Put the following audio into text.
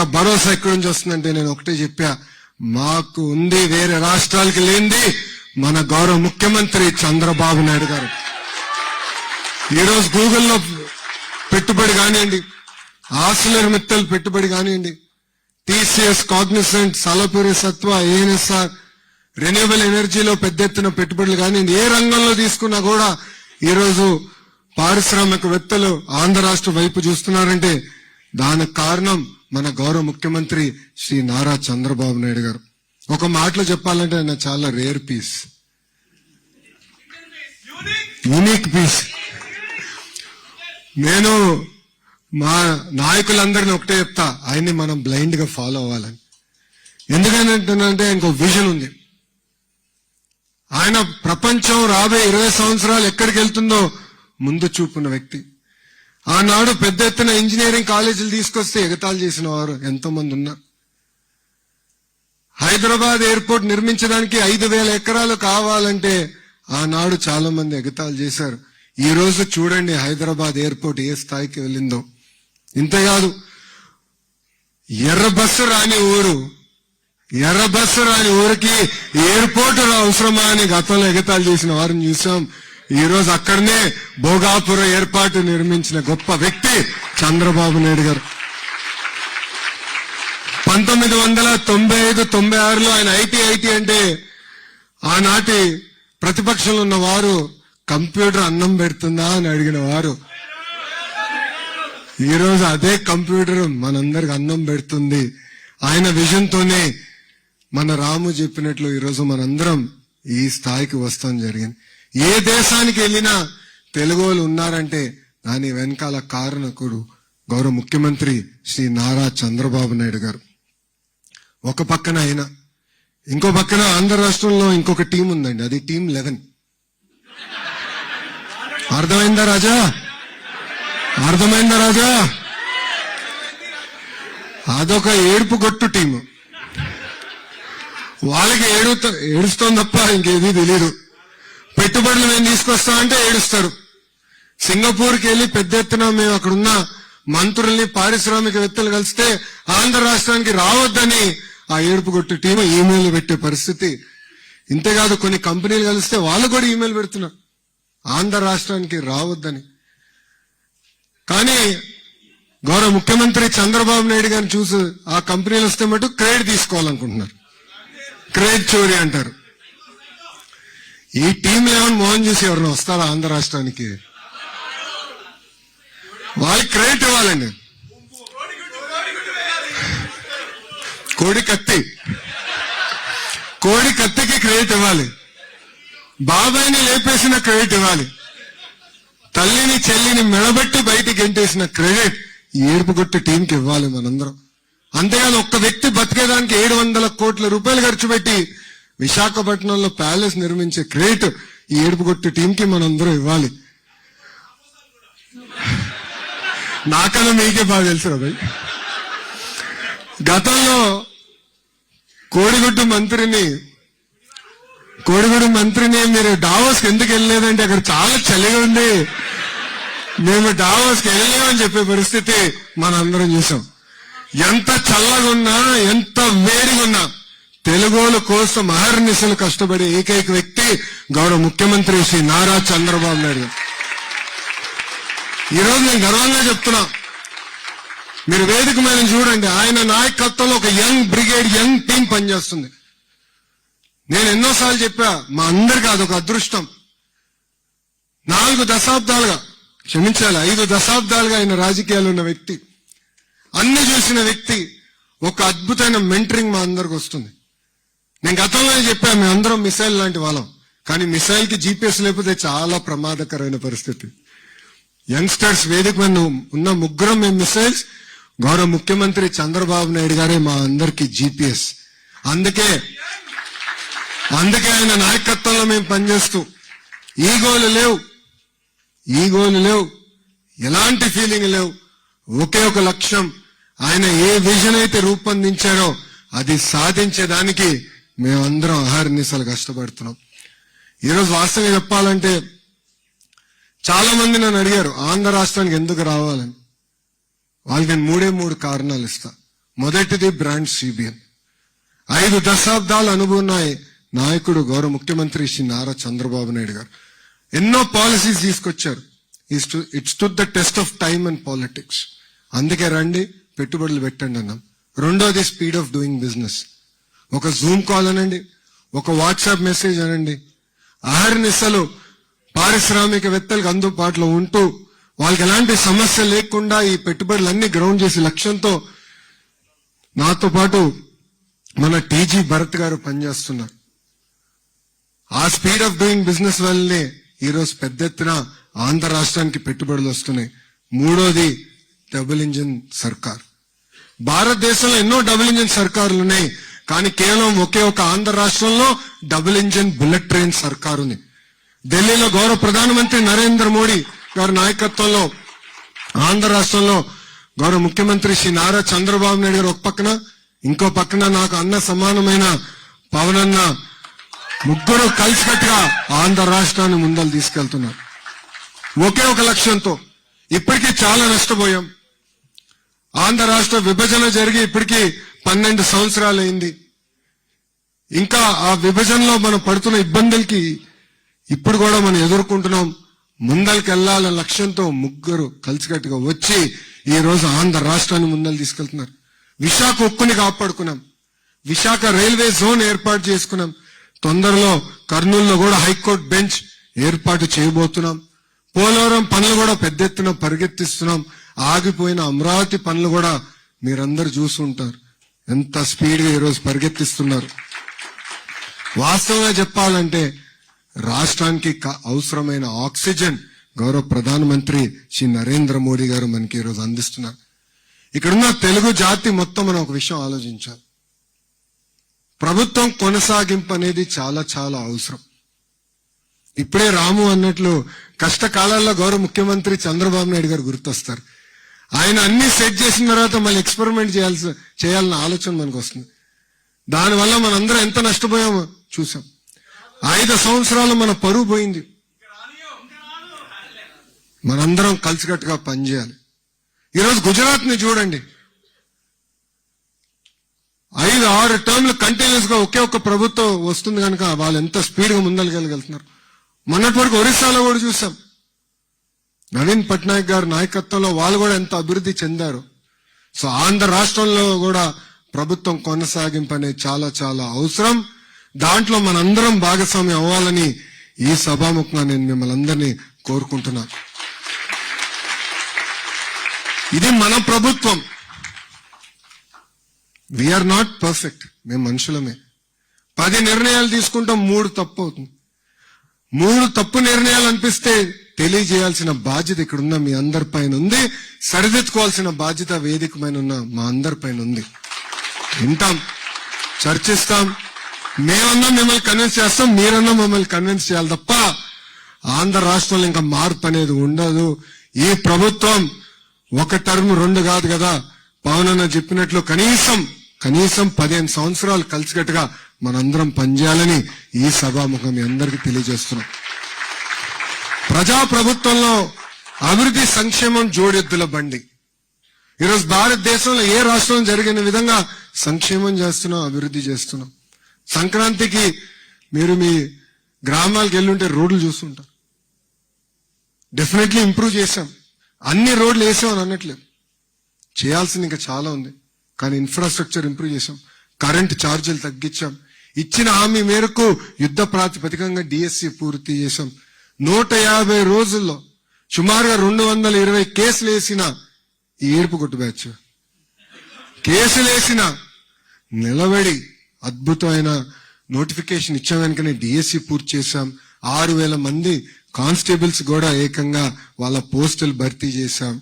మీకు ఆ భరోసా ఎక్కడి నుంచి వస్తుందంటే నేను ఒకటే చెప్పా, మాకు ఉంది వేరే రాష్ట్రాలకి లేనిది మన గౌరవ ముఖ్యమంత్రి చంద్రబాబు నాయుడు గారు. ఈరోజు గూగుల్లో పెట్టుబడి కానివ్వండి, ఆర్సిలర్ మిత్తల్ పెట్టుబడి కానివ్వండి, టీసీఎస్, కాగ్నిసెంట్, సలపురి సత్వ, ఏఎన్ఎస్ఆర్, రెన్యూవబుల్ ఎనర్జీలో పెద్ద ఎత్తున పెట్టుబడులు కానివ్వండి, ఏ రంగంలో తీసుకున్నా కూడా ఈరోజు పారిశ్రామికవేత్తలు ఆంధ్ర రాష్ట్ర వైపు చూస్తున్నారంటే దానికి కారణం మన గౌరవ ముఖ్యమంత్రి శ్రీ నారా చంద్రబాబు నాయుడు గారు. ఒక మాటలో చెప్పాలంటే ఆయన చాలా రేర్ పీస్, యూనిక్ పీస్. నేను మా నాయకులందరినీ ఒకటే చెప్తా, ఆయన్ని మనం బ్లైండ్ గా ఫాలో అవ్వాలని. ఎందుకంటే ఆయనకు విజన్ ఉంది. ఆయన ప్రపంచం రాబోయే 20 సంవత్సరాలు ఎక్కడికి వెళ్తుందో ముందు చూపున్న వ్యక్తి. ఆనాడు పెద్ద ఎత్తున ఇంజనీరింగ్ కాలేజీలు తీసుకొస్తే ఎగతాళి చేసిన వారు ఎంతో మంది ఉన్నారు. హైదరాబాద్ ఎయిర్పోర్ట్ నిర్మించడానికి 5,000 ఎకరాలు కావాలంటే ఆనాడు చాలా మంది ఎగతాళి చేశారు. ఈ రోజు చూడండి హైదరాబాద్ ఎయిర్పోర్ట్ ఏ స్థాయికి వెళ్ళిందో. ఇంతేకాదు, ఎర్ర బస్సు రాని ఊరికి ఎయిర్పోర్ట్ అవసరమా అని గతంలో ఎగతాళి చేసిన వారిని చూసాం. ఈ రోజు అక్కడనే భోగాపురం ఏర్పాటు నిర్మించిన గొప్ప వ్యక్తి చంద్రబాబు నాయుడు గారు. 1995-96లో ఆయన ఐటీ అంటే ఆనాటి ప్రతిపక్షంలో ఉన్న వారు కంప్యూటర్ అన్నం పెడుతుందా అని అడిగిన వారు ఈ రోజు అదే కంప్యూటర్ మనందరికి అన్నం పెడుతుంది. ఆయన విజన్ తోనే మన రాము చెప్పినట్లు ఈరోజు మనందరం ఈ స్థాయికి వస్తాం జరిగింది. ఏ దేశానికి వెళ్ళినా తెలుగు వాళ్ళు ఉన్నారంటే దాని వెనకాల కారణకుడు గౌరవ ముఖ్యమంత్రి శ్రీ నారా చంద్రబాబు నాయుడు గారు. ఒక పక్కన ఆయన, ఇంకో పక్కన ఆంధ్ర రాష్ట్రంలో ఇంకొక టీం ఉందండి, అది టీం 11. అర్థమైందా రాజా? అదొక ఏడుపు గొట్టు టీము. వాళ్ళకి ఏడుస్తాం తప్ప ఇంకేది తెలియదు. పెట్టుబడులు మేము తీసుకొస్తా అంటే ఏడుస్తారు. సింగపూర్కి వెళ్ళి పెద్ద ఎత్తున మేము అక్కడున్న మంత్రుల్ని, పారిశ్రామికవేత్తలు కలిస్తే ఆంధ్ర రాష్ట్రానికి రావద్దని ఆ ఏడుపు గొట్టు టీము ఈమెయిల్ పెట్టే పరిస్థితి. ఇంతేకాదు, కొన్ని కంపెనీలు కలిస్తే వాళ్ళు కూడా ఈమెయిల్ పెడుతున్నారు ఆంధ్ర రాష్ట్రానికి రావద్దని. కానీ గౌరవ ముఖ్యమంత్రి చంద్రబాబు నాయుడు గారిని చూసి ఆ కంపెనీలు వస్తే మటు క్రెడిట్ తీసుకోవాలనుకుంటున్నారు. క్రెడిట్ చోరీ అంటారు. ఈ టీం 11 మోహన్ చూసి ఎవరైనా వస్తారా ఆంధ్ర రాష్ట్రానికి? వాళ్ళకి క్రెడిట్ ఇవ్వాలండి. కోడి కత్తికి క్రెడిట్ ఇవ్వాలి. బాబాయిని లేపేసిన క్రెడిట్ ఇవ్వాలి. తల్లిని చెల్లిని మెడబెట్టి బయటికి గెంటేసిన క్రెడిట్ ఏడుపుగొట్టు టీంకి ఇవ్వాలి మనందరం. అంతేగాని ఒక్క వ్యక్తి బతికేదానికి 700 కోట్ల రూపాయలు ఖర్చు పెట్టి విశాఖపట్నంలో ప్యాలెస్ నిర్మించే క్రెడిట్ ఈ ఏడుపుగొట్టు టీంకి మనందరం ఇవ్వాలి. నాకన్నా మీకే బాగా తెలుసు రాబాయ్. గతంలో కోడిగుడ్డు మంత్రిని మీరు డావోస్కి ఎందుకు వెళ్ళలేదంటే అక్కడ చాలా చలిగా ఉంది, మేము డావోస్కి వెళ్ళలేమని చెప్పే పరిస్థితి మనందరం చూసాం. ఎంత చల్లగా ఉన్నా, ఎంత వేడిగా ఉన్నా తెలుగోల కోసం అహర్నిశలు కష్టపడే ఏకైక వ్యక్తి గౌరవ ముఖ్యమంత్రి శ్రీ నారా చంద్రబాబు నాయుడు. ఈరోజు నేను గర్వంగా చెప్తున్నా, మీరు వేదిక మీద చూడండి, ఆయన నాయకత్వంలో ఒక యంగ్ బ్రిగేడ్, యంగ్ టీం పనిచేస్తుంది. నేను ఎన్నోసార్లు చెప్పా, మా అందరికీ అదొక అదృష్టం. 5 దశాబ్దాలుగా ఆయన రాజకీయాలు ఉన్న వ్యక్తి, అన్ని చూసిన వ్యక్తి, ఒక అద్భుతమైన మెంటరింగ్ మా అందరికి వస్తుంది. నేను గతంలోనే చెప్పా, మేము అందరం మిసైల్ లాంటి వాళ్ళం, కానీ మిసైల్ కి జీపీఎస్ లేకపోతే చాలా ప్రమాదకరమైన పరిస్థితి. యంగ్స్టర్స్ వేదిక మీద ఉన్న ముగ్గురం మేము మిసైల్స్, గౌరవ ముఖ్యమంత్రి చంద్రబాబు నాయుడు గారే మా అందరికి జీపీఎస్. అందుకే ఆయన నాయకత్వంలో మేము పనిచేస్తూ ఈగోలు లేవు, ఎలాంటి ఫీలింగ్ లేవు, ఒకే ఒక లక్ష్యం. ఆయన ఏ విజన్ అయితే రూపొందించారో అది సాధించేదానికి మేమందరం అహర్నిశలు కష్టపడుతున్నాం. ఈరోజు వాస్తవంగా చెప్పాలంటే చాలా మంది నన్ను అడిగారు ఆంధ్ర రాష్ట్రానికి ఎందుకు రావాలని. వాళ్ళకి నేను 3 కారణాలు ఇస్తా. మొదటిది బ్రాండ్ సిబిఎన్. 5 దశాబ్దాల అనుభవం ఉన్న నాయకుడు గౌరవ ముఖ్యమంత్రి శ్రీ నారా చంద్రబాబు నాయుడు గారు ఎన్నో పాలసీస్ తీసుకొచ్చారు. It stood the test of time and politics. అందుకే రండి పెట్టుబడులు పెట్టండి అన్నాం. రెండోది స్పీడ్ ఆఫ్ డూయింగ్ బిజినెస్. ఒక జూమ్ కాల్ అనండి, ఒక వాట్సాప్ మెసేజ్ అనండి, అహర్నిశలు పారిశ్రామికవేత్తలకు అందుబాటులో ఉంటూ వాళ్ళకి ఎలాంటి సమస్య లేకుండా ఈ పెట్టుబడులన్నీ గ్రౌండ్ చేసే లక్ష్యంతో నాతో పాటు మన టీజీ భరత్ గారు పనిచేస్తున్నారు. ఆ స్పీడ్ ఆఫ్ డూయింగ్ బిజినెస్ వల్లనే ఈరోజు పెద్ద ఎత్తున ఆంధ్ర రాష్ట్రానికి పెట్టుబడులు వస్తున్నాయి. మూడోది డబుల్ ఇంజిన్ సర్కార్. భారతదేశంలో ఎన్నో డబుల్ ఇంజిన్ సర్కారులు ఉన్నాయి, కానీ కేవలం ఒకే ఒక ఆంధ్ర రాష్ట్రంలో డబుల్ ఇంజిన్ బుల్లెట్ ట్రైన్ సర్కారు ఉంది. ఢిల్లీలో గౌరవ ప్రధానమంత్రి నరేంద్ర మోడీ గారి నాయకత్వంలో ఆంధ్ర రాష్ట్రంలో గౌరవ ముఖ్యమంత్రి శ్రీ నారా చంద్రబాబు నాయుడు గారు ఒక పక్కన, ఇంకో పక్కన నాకు అన్న సమానమైన పవన్ అన్న, ముగ్గురు కలిసికట్టుగా ఆంధ్ర రాష్ట్రాన్ని ముందలు తీసుకెళ్తున్నారు ఒకే ఒక లక్ష్యంతో. ఇప్పటికీ చాలా నష్టపోయాం. ఆంధ్ర రాష్ట్ర విభజన జరిగి ఇప్పటికీ 12 సంవత్సరాలు అయింది. ఇంకా ఆ విభజనలో మనం పడుతున్న ఇబ్బందులకి ఇప్పుడు కూడా మనం ఎదుర్కొంటున్నాం. ముందరికి వెళ్లాలన్న లక్ష్యంతో ముగ్గురు కలిసికట్టుగా వచ్చి ఈ రోజు ఆంధ్ర రాష్ట్రాన్ని ముందలు తీసుకెళ్తున్నారు. విశాఖ ఉక్కుని కాపాడుకున్నాం. విశాఖ రైల్వే జోన్ ఏర్పాటు చేసుకున్నాం. తొందరలో కర్నూలులో కూడా హైకోర్టు బెంచ్ ఏర్పాటు చేయబోతున్నాం. పోలవరం పనులు కూడా పెద్ద ఎత్తున పరిగెత్తిస్తున్నాం. ఆగిపోయిన అమరావతి పనులు కూడా మీరందరూ చూసుంటారు ఎంత స్పీడ్ గా ఈరోజు పరిగెత్తిస్తున్నారు. వాస్తవంగా చెప్పాలంటే రాష్ట్రానికి అవసరమైన ఆక్సిజన్ గౌరవ ప్రధానమంత్రి శ్రీ నరేంద్ర మోడీ గారు మనకి ఈరోజు అందిస్తున్నారు. ఇక్కడున్న తెలుగు జాతి మొత్తం మనం ఒక విషయం ఆలోచించాలి. ప్రభుత్వం కొనసాగింపు అనేది చాలా చాలా అవసరం. ఇప్పుడే రాము అన్నట్లు కష్టకాలాల్లో గౌరవ ముఖ్యమంత్రి చంద్రబాబు నాయుడు గారు గుర్తొస్తారు. ఆయన అన్ని సెట్ చేసిన తర్వాత మళ్ళీ ఎక్స్పెరిమెంట్ చేయాలన్న ఆలోచన మనకు వస్తుంది. దానివల్ల మనందరం ఎంత నష్టపోయామో చూసాం. 5 సంవత్సరాలు మన పరువు పోయింది. మనందరం కలిసికట్టుగా పనిచేయాలి. ఈరోజు గుజరాత్ ని చూడండి, 5-6 టర్మ్లు కంటిన్యూస్ గా ఒకే ఒక్క ప్రభుత్వం వస్తుంది కనుక వాళ్ళు ఎంత స్పీడ్ గా ముందరకెళ్ళగలుగుతున్నారు. మొన్నటి వరకు ఒరిస్సాలో కూడా చూసాం. నవీన్ పట్నాయక్ గారి నాయకత్వంలో వాళ్ళు కూడా ఎంత అభివృద్ధి చెందారు. సో ఆంధ్ర రాష్ట్రంలో కూడా ప్రభుత్వం కొనసాగింపు అనేది చాలా చాలా అవసరం. దాంట్లో మనందరం భాగస్వామ్యం అవ్వాలని ఈ సభాముఖంగా నేను మిమ్మల్ని అందరినీ కోరుకుంటున్నాను. ఇది మన ప్రభుత్వం. We're not perfect. మేము మనుషులమే. 10 నిర్ణయాలు తీసుకుంటాం, 3 తప్పు అవుతుంది. 3 తప్పు నిర్ణయాలు అనిపిస్తే తెలియజేయాల్సిన బాధ్యత ఇక్కడున్న మీ అందరిపైన ఉంది. సరిదిద్దుకోవాల్సిన బాధ్యత వేదిక పైన ఉన్న మా అందరిపైన ఉంది. వింటాం, చర్చిస్తాం. మేమన్నా మిమ్మల్ని కన్విన్స్ చేస్తాం, మీరన్నా మమ్మల్ని కన్విన్స్ చేయాలి తప్ప ఆంధ్ర రాష్ట్రంలో ఇంకా మార్పు అనేది ఉండదు. ఈ ప్రభుత్వం 1 టర్మ్ 2 కాదు కదా, పవన్ అన్న చెప్పినట్లు కనీసం 15 సంవత్సరాలు కలిసికట్టుగా మనందరం పనిచేయాలని ఈ సభాముఖం మీ అందరికీ తెలియజేస్తున్నాం. ప్రజాప్రభుత్వంలో అభివృద్ధి సంక్షేమం జోడెద్దుల బండి. ఈరోజు భారతదేశంలో ఏ రాష్ట్రం జరిగిన విధంగా సంక్షేమం చేస్తున్నాం, అభివృద్ధి చేస్తున్నాం. సంక్రాంతికి మీరు మీ గ్రామాలకు వెళ్ళుంటే రోడ్లు చూస్తుంటారు. డెఫినెట్లీ ఇంప్రూవ్ చేశాం. అన్ని రోడ్లు వేసాం అని అనట్లేదు, చేయాల్సింది ఇంకా చాలా ఉంది. కానీ ఇన్ఫ్రాస్ట్రక్చర్ ఇంప్రూవ్ చేశాం, కరెంట్ ఛార్జీలు తగ్గించాం, ఇచ్చిన హామీ మేరకు యుద్ధ ప్రాతిపదికంగా డిఎస్సి పూర్తి చేశాం. 150 రోజుల్లో సుమారుగా 220 కేసులు వేసిన ఈ ఏడుపు కొట్టు బ్యాచ్ కేసులు వేసిన నిలబడి అద్భుతమైన నోటిఫికేషన్ ఇచ్చాం వెనుకనే డిఎస్సి పూర్తి చేశాం. 6,000 మంది కానిస్టేబుల్స్ కూడా ఏకంగా వాళ్ళ పోస్టులు భర్తీ చేశాం.